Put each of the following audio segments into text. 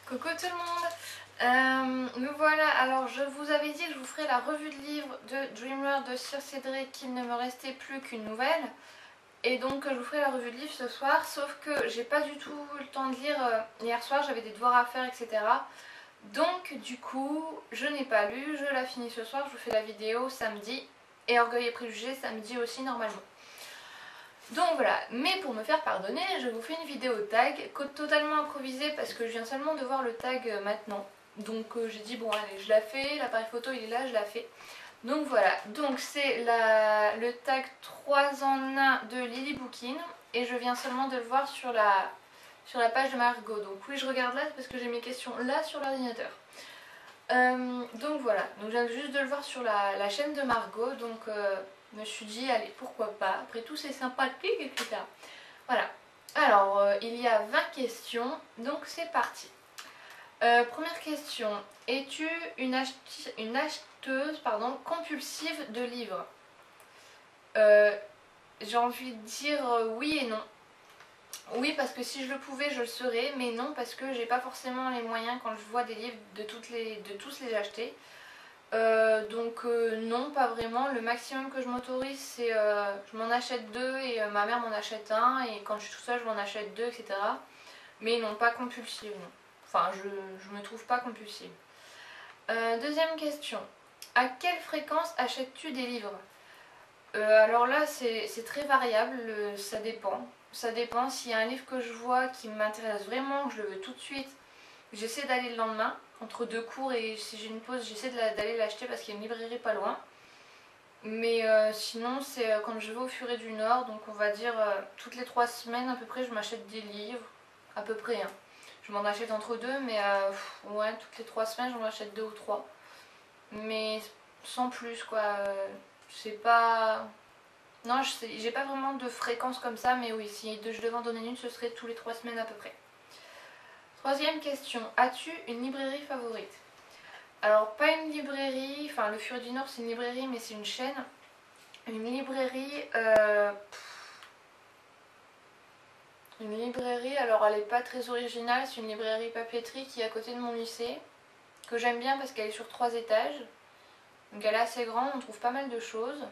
Coucou tout le monde. Nous voilà, alors je vous avais dit que je vous ferai la revue de livre de Dreamer de Sir Cédric, qu'il ne me restait plus qu'une nouvelle. Et donc je vous ferai la revue de livre ce soir, sauf que j'ai pas du tout eu le temps de lire hier soir, j'avais des devoirs à faire, etc. Donc du coup, je n'ai pas lu, je la finis ce soir, je vous fais la vidéo samedi. Et Orgueil et Préjugés samedi aussi normalement. Donc voilà, mais pour me faire pardonner, je vous fais une vidéo tag, totalement improvisée parce que je viens seulement de voir le tag maintenant. Donc j'ai dit bon allez, je la fais, l'appareil photo il est là, je la fais. Donc voilà, donc c'est le tag 3 en 1 de Lily Bookin et je viens seulement de le voir sur la page de Margot. Donc oui, je regarde là parce que j'ai mes questions là sur l'ordinateur. Donc voilà, donc je viens juste de le voir sur la chaîne de Margot, donc je me suis dit allez pourquoi pas, après tout c'est sympathique, etc. Voilà, alors il y a 20 questions, donc c'est parti. Première question, es-tu une acheteuse compulsive de livres? J'ai envie de dire oui et non. Oui, parce que si je le pouvais, je le serais, mais non, parce que j'ai pas forcément les moyens quand je vois des livres de tous les acheter. Non, pas vraiment. Le maximum que je m'autorise, c'est je m'en achète deux et ma mère m'en achète un, et quand je suis toute seule, je m'en achète deux, etc. Mais non, pas compulsive, non. Enfin, je me trouve pas compulsive. Deuxième question. À quelle fréquence achètes-tu des livres? Alors là, c'est très variable, ça dépend. Ça dépend, s'il y a un livre que je vois qui m'intéresse vraiment, que je le veux tout de suite, j'essaie d'aller le lendemain, entre deux cours, et si j'ai une pause, j'essaie d'aller l'acheter parce qu'il y a une librairie pas loin. Mais sinon, c'est quand je vais au Furet du Nord, donc on va dire toutes les 3 semaines à peu près, je m'achète des livres, à peu près. Hein. Je m'en achète entre deux, mais ouais, toutes les 3 semaines, j'en achète deux ou trois. Mais sans plus, quoi. C'est pas... Non, j'ai pas vraiment de fréquence comme ça, mais oui, si je devais en donner une, ce serait tous les 3 semaines à peu près. Troisième question, as-tu une librairie favorite? Alors, pas une librairie, enfin le Furet du Nord c'est une librairie, mais c'est une chaîne. Une librairie, alors elle est pas très originale, c'est une librairie papeterie qui est à côté de mon lycée, que j'aime bien parce qu'elle est sur 3 étages. Donc elle est assez grande, on trouve pas mal de choses.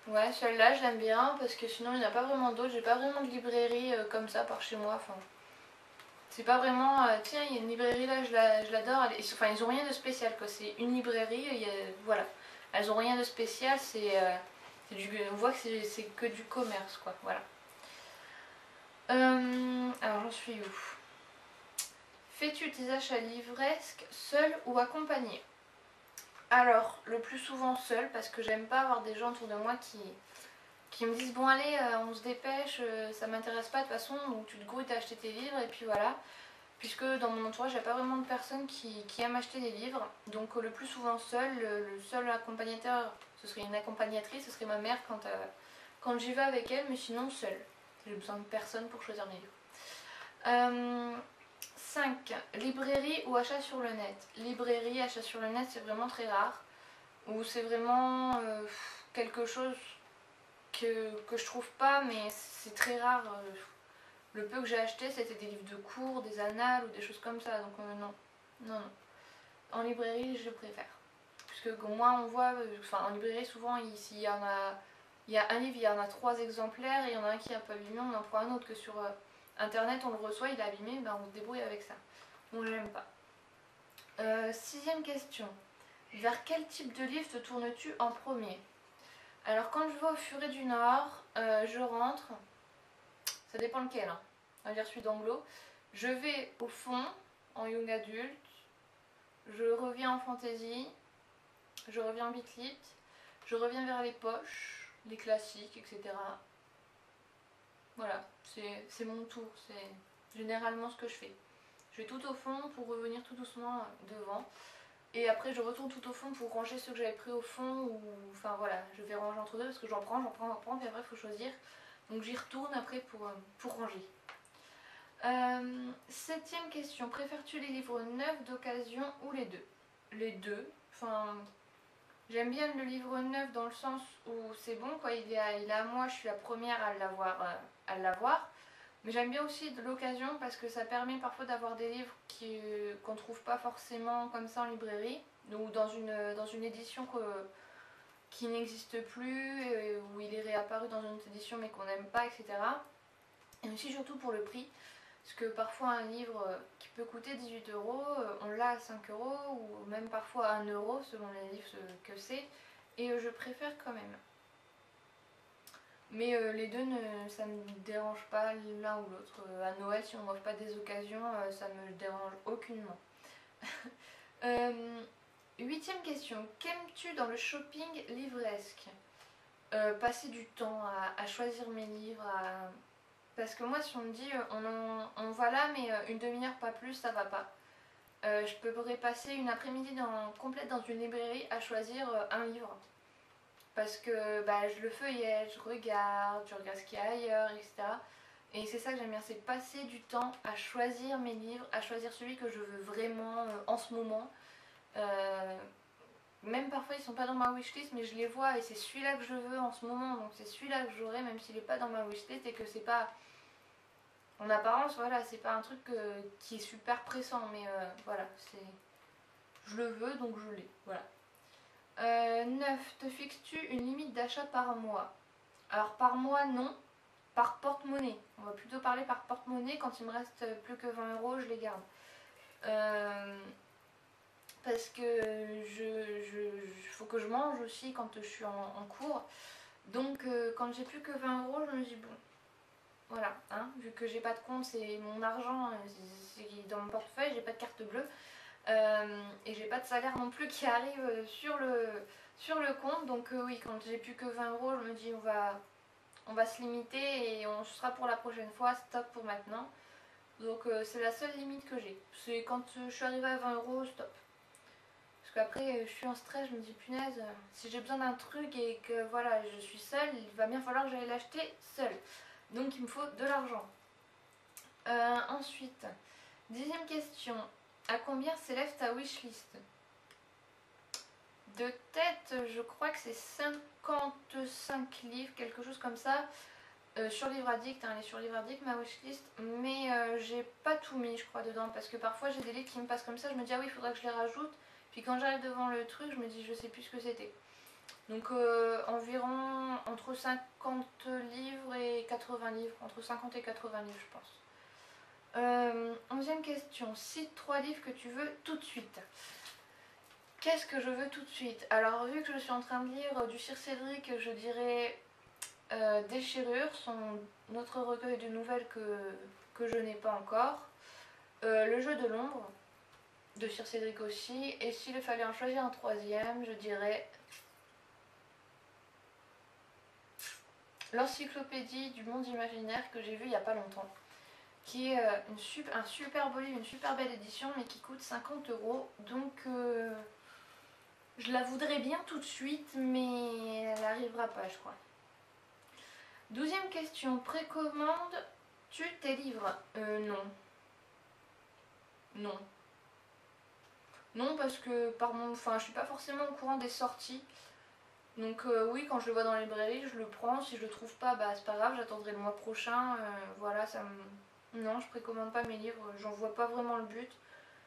Ouais, celle-là je l'aime bien parce que sinon il n'y en a pas vraiment d'autres, j'ai pas vraiment de librairie comme ça par chez moi. Enfin, c'est pas vraiment, tiens il y a une librairie là, je l'adore. Enfin ils ont rien de spécial quoi, c'est une librairie, voilà. Elles ont rien de spécial, on voit que c'est que du commerce quoi, voilà. Alors j'en suis où? Fais-tu tes achats livresques seul ou accompagné? Alors, le plus souvent seul, parce que j'aime pas avoir des gens autour de moi qui me disent bon allez, on se dépêche, ça m'intéresse pas de toute façon, donc tu te grouilles d'acheter tes livres et puis voilà. Puisque dans mon entourage, il n'y a pas vraiment de personnes qui aiment acheter des livres. Donc le plus souvent seul, le seul accompagnateur, ce serait une accompagnatrice, ce serait ma mère quand j'y vais avec elle, mais sinon seule. J'ai besoin de personne pour choisir mes livres. 5. Librairie ou achat sur le net? Librairie, achat sur le net, c'est vraiment très rare. Ou c'est vraiment quelque chose que je trouve pas, mais c'est très rare. Le peu que j'ai acheté, c'était des livres de cours, des annales ou des choses comme ça. Donc non, non, non. En librairie, je préfère. Puisque au moins on voit, en librairie, souvent, il y en a... Il y a un livre, il y en a 3 exemplaires, et il y en a un qui est un peu abîmé, on en prend un autre. Que sur internet, on le reçoit, il est abîmé, ben on se débrouille avec ça. Donc j'aime pas. 6e question. Vers quel type de livre te tournes-tu en premier? Alors quand je vais au Furet du Nord, je rentre, ça dépend lequel, hein. On va dire celui d'anglo. Je vais au fond, en young adulte, je reviens en fantasy, je reviens en bitlit, je reviens vers les poches, les classiques, etc. Voilà, c'est mon tour, c'est généralement ce que je fais. Je vais tout au fond pour revenir tout doucement devant. Et après je retourne tout au fond pour ranger ceux que j'avais pris au fond. Enfin voilà, je vais ranger entre deux parce que j'en prends, puis après il faut choisir. Donc j'y retourne après pour ranger. 7e question, préfères-tu les livres neufs, d'occasion ou les deux? Les deux, enfin... J'aime bien le livre neuf dans le sens où c'est bon quoi, il est à moi, je suis la première à l'avoir. Mais j'aime bien aussi de l'occasion parce que ça permet parfois d'avoir des livres qu'on trouve pas forcément comme ça en librairie ou dans une édition qui n'existe plus, où il est réapparu dans une autre édition mais qu'on n'aime pas, etc. Et aussi surtout pour le prix. Parce que parfois un livre qui peut coûter 18 euros, on l'a à 5 euros ou même parfois à 1 euro selon les livres que c'est. Et je préfère quand même. Mais les deux, ça ne me dérange pas l'un ou l'autre. À Noël, si on m'offre pas des occasions, ça me dérange aucunement. Huitième question. Qu'aimes-tu dans le shopping livresque? Passer du temps à choisir mes livres, parce que moi, si on me dit on va là, mais une demi-heure, pas plus, ça va pas. Je pourrais passer une après-midi complète dans une librairie à choisir un livre. Parce que bah, je le feuillette, je regarde ce qu'il y a ailleurs, etc. Et c'est ça que j'aime bien, c'est passer du temps à choisir mes livres, à choisir celui que je veux vraiment en ce moment. Même parfois ils sont pas dans ma wishlist, mais je les vois et c'est celui-là que je veux en ce moment, donc c'est celui-là que j'aurai même s'il n'est pas dans ma wishlist et que c'est pas... En apparence, voilà, c'est pas un truc qui est super pressant, mais voilà, c'est... Je le veux, donc je l'ai, voilà. 9. Te fixes-tu une limite d'achat par mois? Alors par mois, non. Par porte-monnaie. On va plutôt parler par porte-monnaie. Quand il me reste plus que 20 euros, je les garde. Parce que faut que je mange aussi quand je suis en cours. Donc quand j'ai plus que 20 euros, je me dis bon, voilà, hein, vu que j'ai pas de compte, c'est mon argent, c'est dans mon portefeuille, j'ai pas de carte bleue. Et j'ai pas de salaire non plus qui arrive sur le compte. Donc oui, quand j'ai plus que 20 euros, je me dis on va se limiter et on sera pour la prochaine fois, stop pour maintenant. Donc c'est la seule limite que j'ai. C'est quand je suis arrivée à 20 euros, stop. Parce qu'après je suis en stress, je me dis punaise, si j'ai besoin d'un truc et que voilà, je suis seule, il va bien falloir que j'aille l'acheter seule. Donc il me faut de l'argent. Ensuite, 10e question. À combien s'élève ta wishlist? De tête, je crois que c'est 55 livres, quelque chose comme ça. Sur Livre Addict, elle est sur Livre Addict ma wishlist, mais j'ai pas tout mis je crois dedans parce que parfois j'ai des livres qui me passent comme ça, je me dis ah oui il faudrait que je les rajoute, puis quand j'arrive devant le truc je me dis je sais plus ce que c'était. Donc environ entre 50 livres et 80 livres, entre 50 et 80 livres je pense. 11e question, cite 3 livres que tu veux tout de suite. Qu'est-ce que je veux tout de suite? Alors vu que je suis en train de lire du Sir Cédric, je dirais Déchirure, son autre recueil de nouvelles que je n'ai pas encore. Le jeu de l'ombre, de Sir Cédric aussi. Et s'il fallait en choisir un troisième, je dirais l'encyclopédie du monde imaginaire que j'ai vu il n'y a pas longtemps. Qui est un super beau livre, une super belle édition, mais qui coûte 50 euros. Donc je la voudrais bien tout de suite, mais elle n'arrivera pas, je crois. 12e question, précommandes-tu tes livres? Non. Non. Non, parce que je suis pas forcément au courant des sorties. Donc oui, quand je le vois dans la librairie, je le prends. Si je le trouve pas, bah c'est pas grave, j'attendrai le mois prochain. Voilà, non, je précommande pas mes livres, j'en vois pas vraiment le but.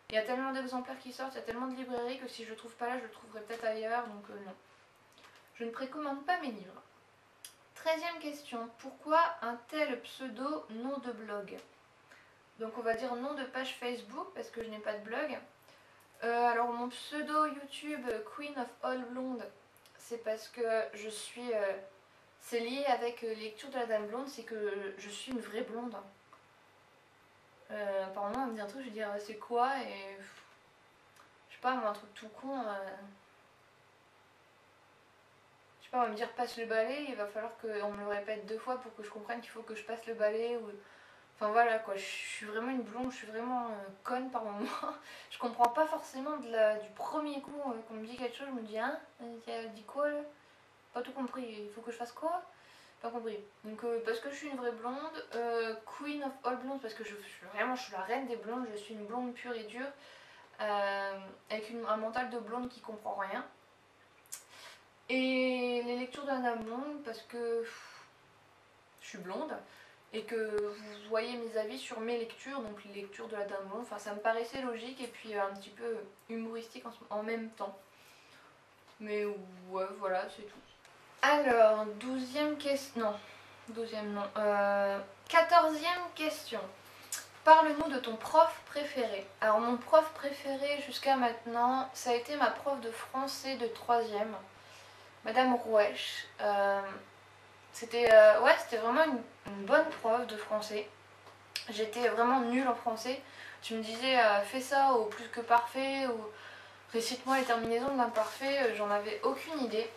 Il y a tellement d'exemplaires qui sortent, il y a tellement de librairies que si je le trouve pas là, je le trouverai peut-être ailleurs, donc non. Je ne précommande pas mes livres. 13e question, pourquoi un tel pseudo nom de blog? Donc on va dire nom de page Facebook, parce que je n'ai pas de blog. Alors mon pseudo YouTube Queen of All Blonde, c'est parce que je suis... c'est lié avec les lectures de la Dame Blonde, c'est que je suis une vraie blonde. Apparemment elle me dit un truc, je vais dire c'est quoi et... Je sais pas, moi un truc tout con... Je sais pas, on va me dire passe le balai, il va falloir qu'on me le répète 2 fois pour que je comprenne qu'il faut que je passe le balai ou... Enfin voilà quoi, je suis vraiment une blonde, je suis vraiment conne par moment. Je comprends pas forcément du premier coup qu'on me dit quelque chose, je me dis hein, elle dit quoi là? Pas tout compris, il faut que je fasse quoi? Pas compris. Donc parce que je suis une vraie blonde, Queen of All Blondes parce que je suis la reine des blondes, je suis une blonde pure et dure, avec un mental de blonde qui comprend rien. Et les lectures d'un homme blonde parce que je suis blonde. et que vous voyez mes avis sur mes lectures, donc les lectures de la Dame Blonde. Enfin, ça me paraissait logique et puis un petit peu humoristique en même temps. Mais ouais, voilà, c'est tout. Alors, 12e question. Non, 12e non. 14e question. Parle-nous de ton prof préféré. Alors, mon prof préféré jusqu'à maintenant, ça a été ma prof de français de 3e, Madame Rouèche. C'était c'était vraiment une bonne prof de français. J'étais vraiment nulle en français. Tu me disais fais ça au plus que parfait ou récite-moi les terminaisons de l'imparfait, j'en avais aucune idée.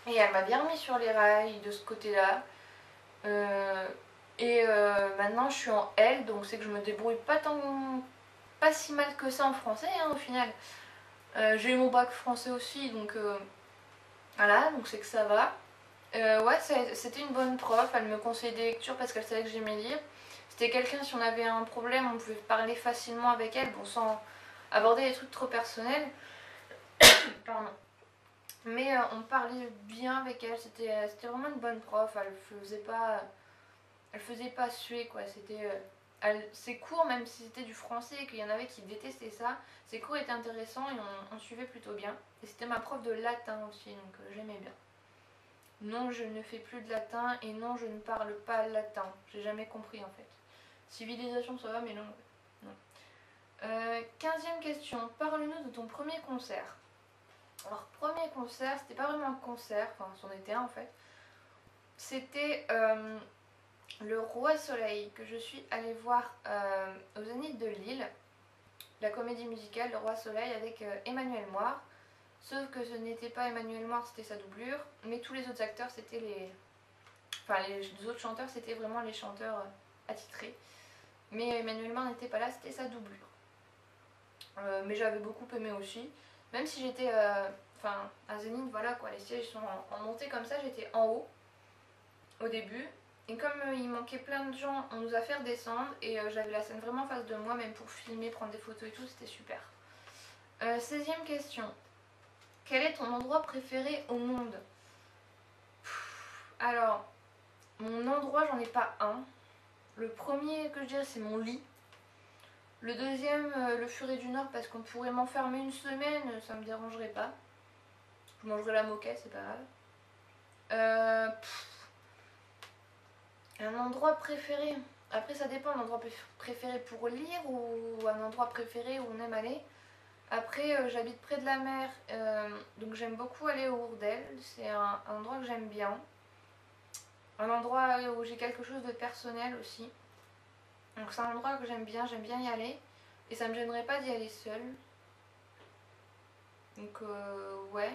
Et elle m'a bien remis sur les rails de ce côté-là. Maintenant je suis en L, donc c'est que je me débrouille pas si mal que ça en français au final. J'ai eu mon bac français aussi, donc voilà, donc c'est que ça va. Ouais, c'était une bonne prof, elle me conseillait des lectures parce qu'elle savait que j'aimais lire. C'était quelqu'un, si on avait un problème, on pouvait parler facilement avec elle, bon, sans aborder des trucs trop personnels. Pardon. Mais on parlait bien avec elle, c'était vraiment une bonne prof, elle faisait pas suer quoi, ses cours, même si c'était du français et qu'il y en avait qui détestaient ça, ses cours étaient intéressants et on suivait plutôt bien. Et c'était ma prof de latin aussi, donc j'aimais bien. Non, je ne fais plus de latin et non, je ne parle pas latin. J'ai jamais compris en fait. Civilisation, ça va, mais non. Non. 15e question. Parle-nous de ton premier concert. Alors, premier concert, c'était pas vraiment un concert, enfin, c'en était un en fait. C'était le Roi Soleil que je suis allée voir au Zénith de Lille. La comédie musicale Le Roi Soleil avec Emmanuel Moir. Sauf que ce n'était pas Emmanuel Moir, c'était sa doublure. Mais tous les autres acteurs, c'était les... Enfin, les autres chanteurs, c'était vraiment les chanteurs attitrés. Mais Emmanuel Moir n'était pas là, c'était sa doublure. Mais j'avais beaucoup aimé aussi. Même si j'étais... à Zénith, voilà quoi, les sièges sont en montée comme ça, j'étais en haut au début. Et comme il manquait plein de gens, on nous a fait redescendre et j'avais la scène vraiment en face de moi, même pour filmer, prendre des photos et tout, c'était super. 16e question. Quel est ton endroit préféré au monde? Alors, mon endroit, j'en ai pas un. Le premier que je dirais, c'est mon lit. Le deuxième, le Furet du Nord, parce qu'on pourrait m'enfermer une semaine, ça me dérangerait pas. Je mangerais la moquette, c'est pas grave. Un endroit préféré. Après, ça dépend, un endroit préféré pour lire ou un endroit préféré où on aime aller. Après, j'habite près de la mer, donc j'aime beaucoup aller au Hourdel. C'est un endroit que j'aime bien. Un endroit où j'ai quelque chose de personnel aussi. Donc c'est un endroit que j'aime bien y aller. Et ça me gênerait pas d'y aller seule. Donc ouais.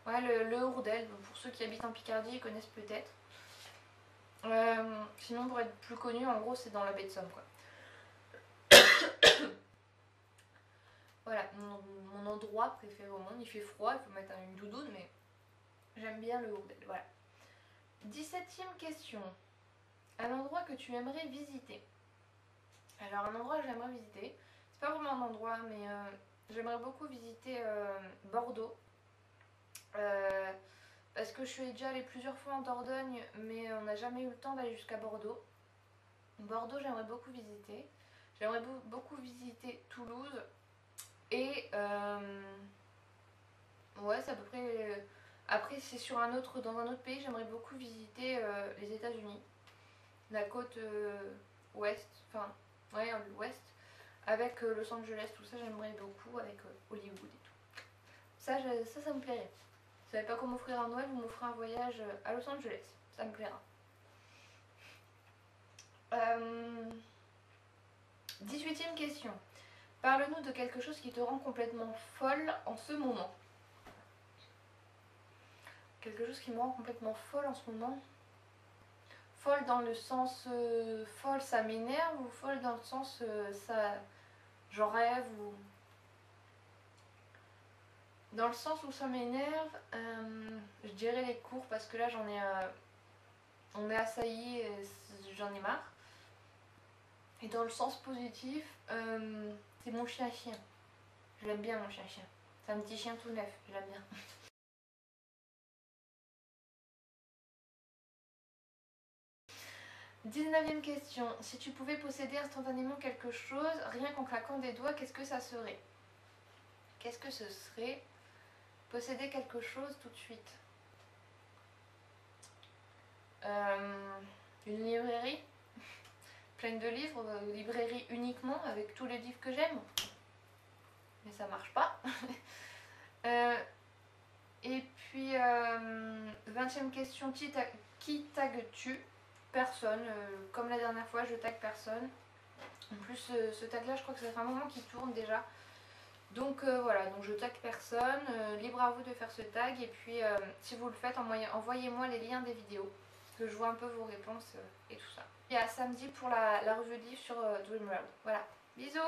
Ouais, le Hourdel, pour ceux qui habitent en Picardie, ils connaissent peut-être. Sinon, pour être plus connu, en gros, c'est dans la baie de Somme, quoi. Voilà, mon endroit préféré au monde. Il fait froid, il faut mettre une doudoune, mais j'aime bien le Hourdel. Voilà. 17e question. Un endroit que tu aimerais visiter. Alors, un endroit que j'aimerais visiter, c'est pas vraiment un endroit, mais j'aimerais beaucoup visiter Bordeaux. Parce que je suis déjà allée plusieurs fois en Dordogne, mais on n'a jamais eu le temps d'aller jusqu'à Bordeaux. Bordeaux, j'aimerais beaucoup visiter. J'aimerais beaucoup visiter Toulouse. Et ouais, c'est à peu près. Après, c'est dans un autre pays, j'aimerais beaucoup visiter les États-Unis, la côte ouest, enfin, ouais, l'ouest, avec Los Angeles, tout ça, j'aimerais beaucoup, avec Hollywood et tout. Ça me plairait. Vous savez pas comment m'offrir un Noël, vous m'offrez un voyage à Los Angeles, ça me plaira. 18e question. Parle-nous de quelque chose qui te rend complètement folle en ce moment. Quelque chose qui me rend complètement folle en ce moment. Folle dans le sens folle ça m'énerve ou folle dans le sens ça j'en rêve ou... Dans le sens où ça m'énerve, je dirais les cours parce que là on est assailli et j'en ai marre. Et dans le sens positif, c'est mon chien-chien. Je l'aime bien mon chien-chien. C'est un petit chien tout neuf, je l'aime bien. 19e question. Si tu pouvais posséder instantanément quelque chose, rien qu'en claquant des doigts, qu'est-ce que ça serait? Qu'est-ce que ce serait? Posséder quelque chose tout de suite. Une librairie pleine de livres, librairie uniquement avec tous les livres que j'aime. Mais ça marche pas. Et puis, 20e question, qui tagues-tu? Personne. Comme la dernière fois, je tag personne. En plus, ce tag-là, je crois que ça fait un moment qu'il tourne déjà. Donc voilà, donc je tag personne. Libre à vous de faire ce tag. Et puis, si vous le faites, envoyez-moi les liens des vidéos. Que je vois un peu vos réponses et tout ça. Et à samedi pour la revue de livre sur Dreamworld. Voilà. Bisous!